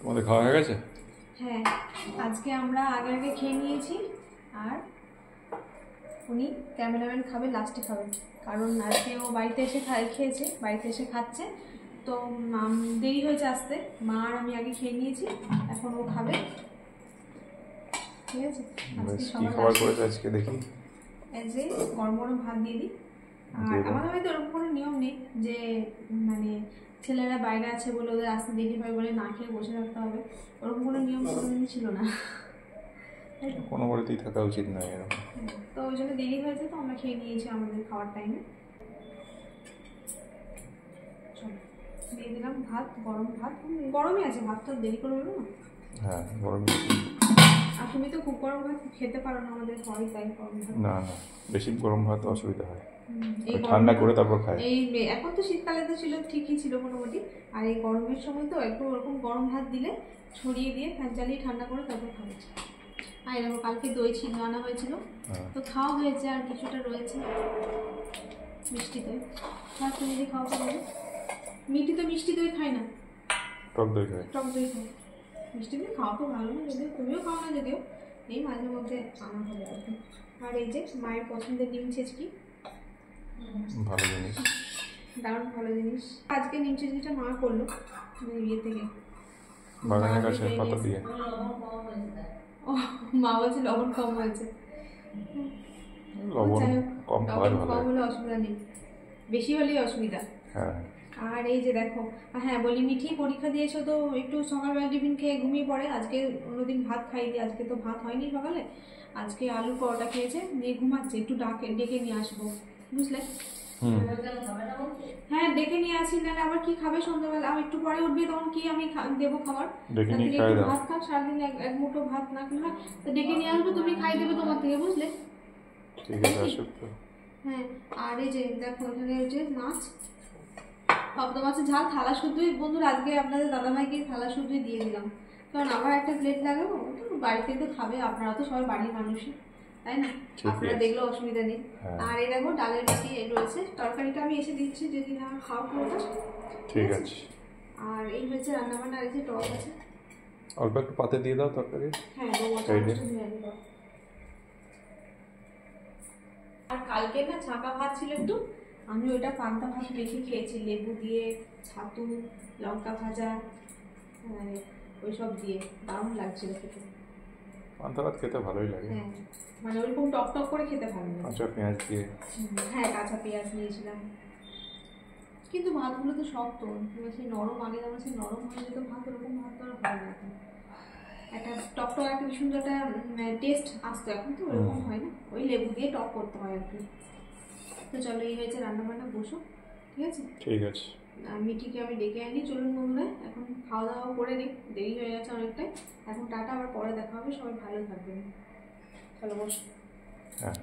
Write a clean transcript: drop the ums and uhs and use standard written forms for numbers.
তোমাদের খাওয়া হয়ে গেছে? হ্যাঁ, আজকে আমরা আগে আগে খেয়ে নিয়েছি, আর উনি ক্যামেরাম্যান খাবে লাস্টে খাবে, কারণ আজকে ও বাড়িতে এসে খেয়েছে, বাড়িতে এসে খাচ্ছে, তো দেরি হয়েছে আসতে। মা আর আমি আগে খেয়ে নিয়েছি, এখন ও খাবে। ঠিক আছে, কি খাবার করেছে আজকে দেখি। এই যে গরম গরম ভাত দিয়ে দিই। আর আমাদের বাড়িতে ওরকম কোনো নিয়ম নেই যে মানে ছেলেরা বাইরে আছে বলে ওদের আসতে দেরি হয় বলে না খেয়ে বসে থাকতে হবে, ওরকম কোনো নিয়ম কোনোদিনই ছিল না। কোনো বাড়িতেই থাকা উচিত নয় এরকম। তো ওই জন্য দেরি হয়েছে, তো আমরা খেয়ে নিয়েছি আমাদের খাওয়ার টাইমে। দিয়ে দিলাম ভাত, গরম ভাত, গরমই আছে ভাত, তো দেরি করে হলো না। হ্যাঁ, গরমই আছে। আর তুমি তো খুব গরম ভাত খেতে পারো না, আমাদের হয় তাই গরম ভাত। না না, বেশি গরম ভাত অসুবিধা হয়, ঠান্ডা করে তারপর খাই। এই এখন তো শীতকালে তো ছিল, ঠিকই ছিল মোটামুটি, আর এই গরমের সময় তো একটু ওরকম গরম ভাত দিলে ছড়িয়ে দিয়ে ফ্যান চালিয়ে ঠান্ডা করে তারপর খাবে। আর এরকম কালকে দই ছিল আনা হয়েছিল, তো খাওয়া হয়েছে, আর কিছুটা রয়েছে মিষ্টি দই। আর তুমি যদি খাওয়া পারবে মিষ্টি তো, মিষ্টি দই খাই না, টক দই খাই। টক দই খাই। মিষ্টি দই খাওয়া তো ভালো না, যদিও তুমিও খাও না, যদিও এই মাঝে মধ্যে আনা হবে আর কি। আর এই যে মায়ের পছন্দের ডিম ছেচকি, ভালো জিনিস, দারুণ ভালো জিনিস। আজকে নিম ছেচকিটা মা করলো ইয়ে থেকে, বাগানের কাছে পাতা দিয়ে। ও মা বলছে লবণ কম হয়েছে। লবণ কম খাওয়ার ভালো, কম হলে অসুবিধা নেই, বেশি হলেই অসুবিধা। হ্যাঁ। আর এই যে দেখো, হ্যাঁ বলি, মিঠি পরীক্ষা দিয়েছো তো একটু সকালবেলা টিফিন খেয়ে ঘুমিয়ে পড়ে। আজকে অন্যদিন ভাত খাই দিই, আজকে তো ভাত হয়নি সকালে, আজকে আলুর পরোটা খেয়েছে, দিয়ে ঘুমাচ্ছে। একটু ডেকে নিয়ে আসবো, বুঝলে? হ্যাঁ ডেকে নিয়ে আসি, নাহলে আবার কি খাবে সন্ধ্যাবেলা, আবার একটু পরে উঠবে, তখন কি আমি দেবো খাবার? ভাত খা, সারাদিন এক মুঠো ভাত না খেলে হয়, তো ডেকে নিয়ে আসবো, তুমি খাই দেবে তোমার থেকে, বুঝলে? ঠিক আছে, আসুক তো। হ্যাঁ, আর এই যে দেখো এখানে হচ্ছে মাছ, পাবদা মাছের ঝাল, থালা শুদ্ধই। বন্ধুরা আজকে আপনাদের দাদাভাইকে থালা শুদ্ধই দিয়ে দিলাম, কারণ আবার একটা প্লেট লাগাবো, তো বাড়িতে তো খাবে, আপনারা তো সবাই বাড়ির মানুষই, তাই না? আপনারা দেখলে অসুবিধা নেই। আর এই দেখো ডালের বাটি রয়েছে, তরকারিটা আমি এসে দিচ্ছি, যদি না খাও পুরোটা ঠিক আছে। আর এই হয়েছে রান্নাবান্না, আর এই যে টক আছে, অল্প একটু পাতে দিয়ে দাও তরকারি। হ্যাঁ আর কালকে না ছাঁকা ভাত ছিল একটু, আমি ওইটা পান্তা ভাত মেখে খেয়েছি, লেবু দিয়ে, ছাতু, লঙ্কা ভাজা, ওইসব দিয়ে দারুণ লাগছিল খেতে। পান্তা ভাত খেতে ভালোই লাগে, হ্যাঁ মানে ওইরকম টক টক করে খেতে ভালো লাগে, কাঁচা পেঁয়াজ দিয়ে। হ্যাঁ কাঁচা পেঁয়াজ নিয়েছিলাম, কিন্তু ভাতগুলো তো শক্ত, সেই নরম, আগে যেমন সেই নরম হয়ে যেত ভাত, ওরকম ভাত তো আর ভালো লাগে না, একটা টক টক একটা সুন্দর একটা টেস্ট আসতো, এখন তো ওরকম হয় না, ওই লেবু দিয়ে টক করতে হয় আর কি। তো চলো, এই হয়েছে রান্নাবান্না, বসো, ঠিক আছে? ঠিক আছে, মিঠিকে আমি ডেকে আনি। চলুন বন্ধুরা, এখন খাওয়া দাওয়া করে নিই, দেরি হয়ে গেছে অনেকটাই, এখন টাটা, আবার পরে দেখা হবে, সবাই ভালো থাকবেন, চলো বসো। হ্যাঁ।